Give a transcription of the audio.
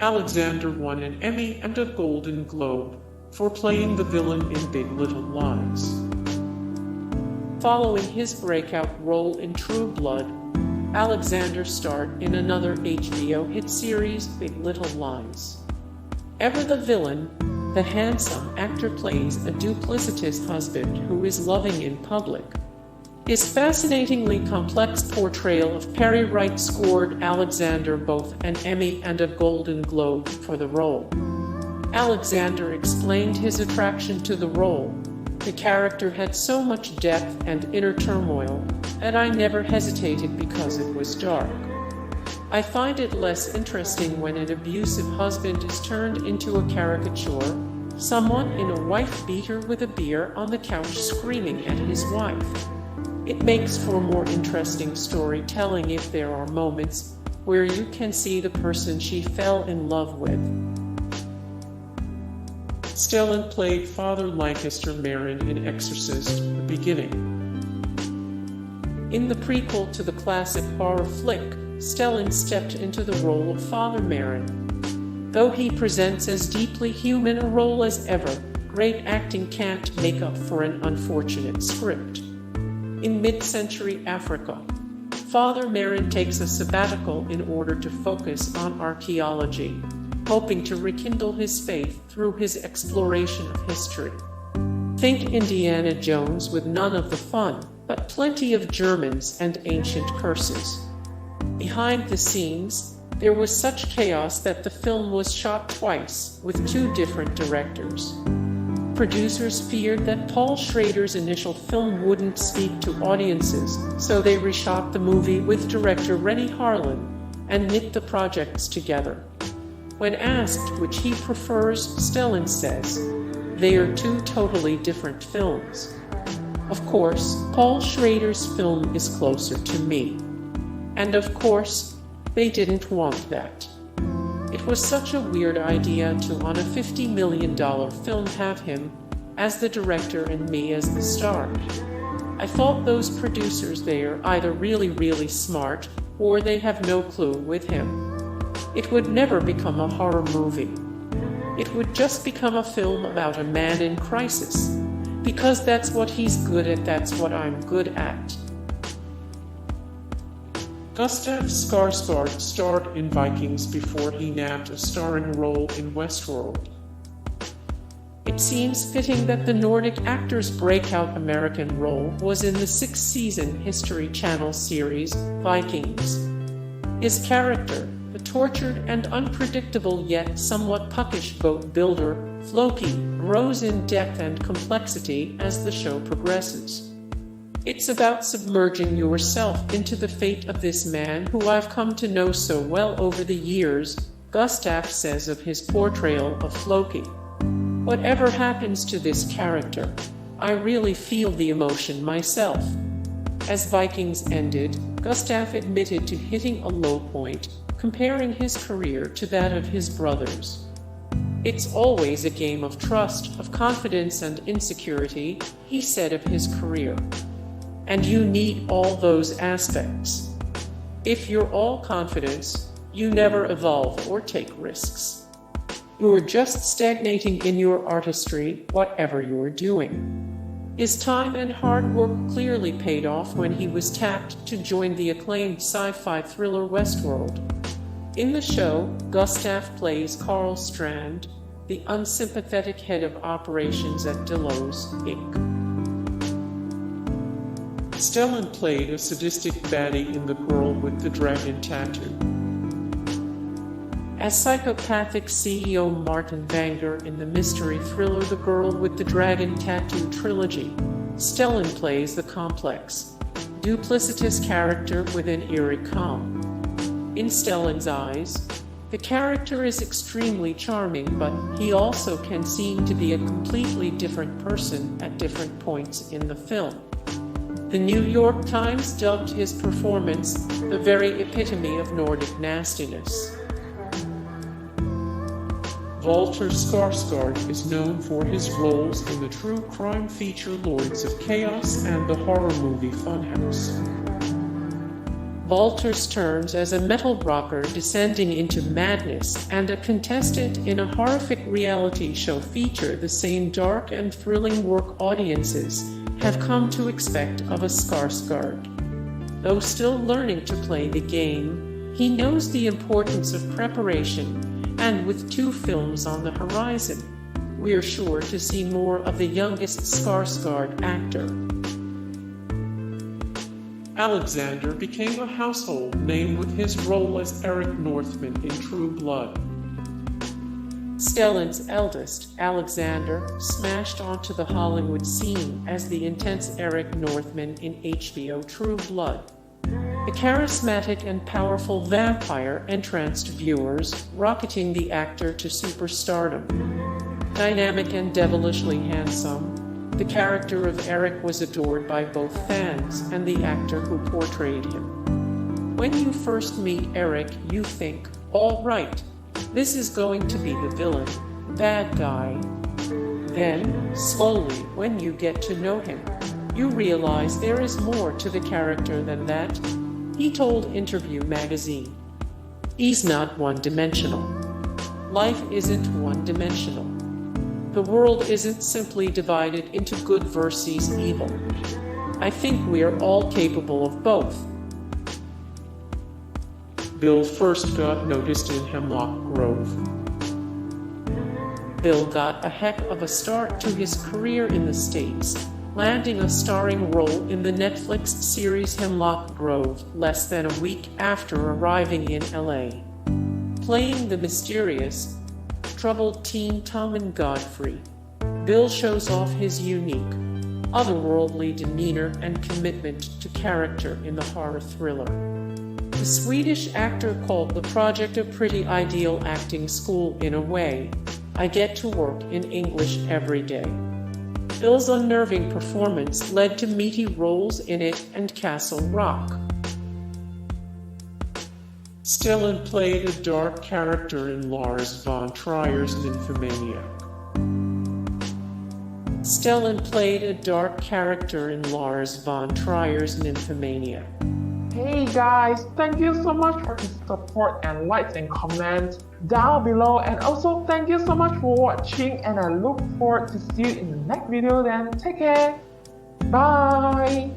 Alexander won an Emmy and a Golden Globe for playing the villain in Big Little Lies. Following his breakout role in True Blood, Alexander starred in another HBO hit series, Big Little Lies. Ever the villain, the handsome actor plays a duplicitous husband who is loving in public. His fascinatingly complex portrayal of Perry Wright scored Alexander both an Emmy and a Golden Globe for the role. Alexander explained his attraction to the role. The character had so much depth and inner turmoil, and I never hesitated because it was dark. I find it less interesting when an abusive husband is turned into a caricature, someone in a wife-beater with a beer on the couch screaming at his wife. It makes for more interesting storytelling if there are moments where you can see the person she fell in love with. Stellan played Father Lankester Merrin in Exorcist: The Beginning. In the prequel to the classic horror flick, Stellan stepped into the role of Father Merrin. Though he presents as deeply human a role as ever, great acting can't make up for an unfortunate script. In mid-century Africa, Father Merrin takes a sabbatical in order to focus on archaeology, hoping to rekindle his faith through his exploration of history. Think Indiana Jones with none of the fun, but plenty of Germans and ancient curses. Behind the scenes, there was such chaos that the film was shot twice, with 2 different directors. Producers feared that Paul Schrader's initial film wouldn't speak to audiences, so they reshot the movie with director Renny Harlin and knit the projects together. When asked which he prefers, Stellan says, "They are 2 totally different films. Of course, Paul Schrader's film is closer to me. And of course, they didn't want that. It was such a weird idea to, on a $50 million film, have him as the director and me as the star. I thought those producers, they're either really smart, or they have no clue with him. It would never become a horror movie. It would just become a film about a man in crisis. Because that's what he's good at, that's what I'm good at." Gustav Skarsgard starred in Vikings before he nabbed a starring role in Westworld. It seems fitting that the Nordic actor's breakout American role was in the 6th-season History Channel series, Vikings. His character, the tortured and unpredictable yet somewhat puckish boat builder, Floki, grows in depth and complexity as the show progresses. It's about submerging yourself into the fate of this man who I've come to know so well over the years, Gustaf says of his portrayal of Floki. "Whatever happens to this character, I really feel the emotion myself." As Vikings ended, Gustaf admitted to hitting a low point, comparing his career to that of his brothers. "It's always a game of trust, of confidence and insecurity," he said of his career. "And you need all those aspects. If you're all confidence, you never evolve or take risks. You're just stagnating in your artistry, whatever you're doing." His time and hard work clearly paid off when he was tapped to join the acclaimed sci-fi thriller Westworld. In the show, Gustaf plays Carl Strand, the unsympathetic head of operations at Delos, Inc. Stellan played a sadistic baddie in The Girl with the Dragon Tattoo. As psychopathic CEO Martin Vanger in the mystery thriller The Girl with the Dragon Tattoo trilogy, Stellan plays the complex, duplicitous character with an eerie calm. In Stellan's eyes, the character is extremely charming, but he also can seem to be a completely different person at different points in the film. The New York Times dubbed his performance the very epitome of Nordic nastiness. Walter Skarsgård is known for his roles in the true crime feature Lords of Chaos and the horror movie Funhouse. Valter's turns as a metal rocker descending into madness and a contestant in a horrific reality show feature the same dark and thrilling work audiences have come to expect of a Skarsgard. Though still learning to play the game, he knows the importance of preparation, and with 2 films on the horizon, we're sure to see more of the youngest Skarsgard actor. Alexander became a household name with his role as Eric Northman in True Blood. Stellan's eldest, Alexander, smashed onto the Hollywood scene as the intense Eric Northman in HBO True Blood. The charismatic and powerful vampire entranced viewers, rocketing the actor to superstardom. Dynamic and devilishly handsome, the character of Eric was adored by both fans and the actor who portrayed him. When you first meet Eric, you think, all right, this is going to be the villain, bad guy. Then, slowly, when you get to know him, you realize there is more to the character than that, he told Interview magazine. He's not one-dimensional. Life isn't one-dimensional. The world isn't simply divided into good versus evil. I think we are all capable of both. Bill first got noticed in Hemlock Grove. Bill got a heck of a start to his career in the States, landing a starring role in the Netflix series Hemlock Grove less than a week after arriving in LA. Playing the mysterious, troubled teen Tom Godfrey, Bill shows off his unique, otherworldly demeanor and commitment to character in the horror thriller. The Swedish actor called the project a pretty ideal acting school in a way. I get to work in English every day. Bill's unnerving performance led to meaty roles in it and Castle Rock. Stellan played a dark character in Lars von Trier's Nymphomaniac. Stellan played a dark character in Lars von Trier's Nymphomaniac. Hey guys, thank you so much for the support and likes and comments down below, and also thank you so much for watching, and I look forward to see you in the next video. Then take care, bye.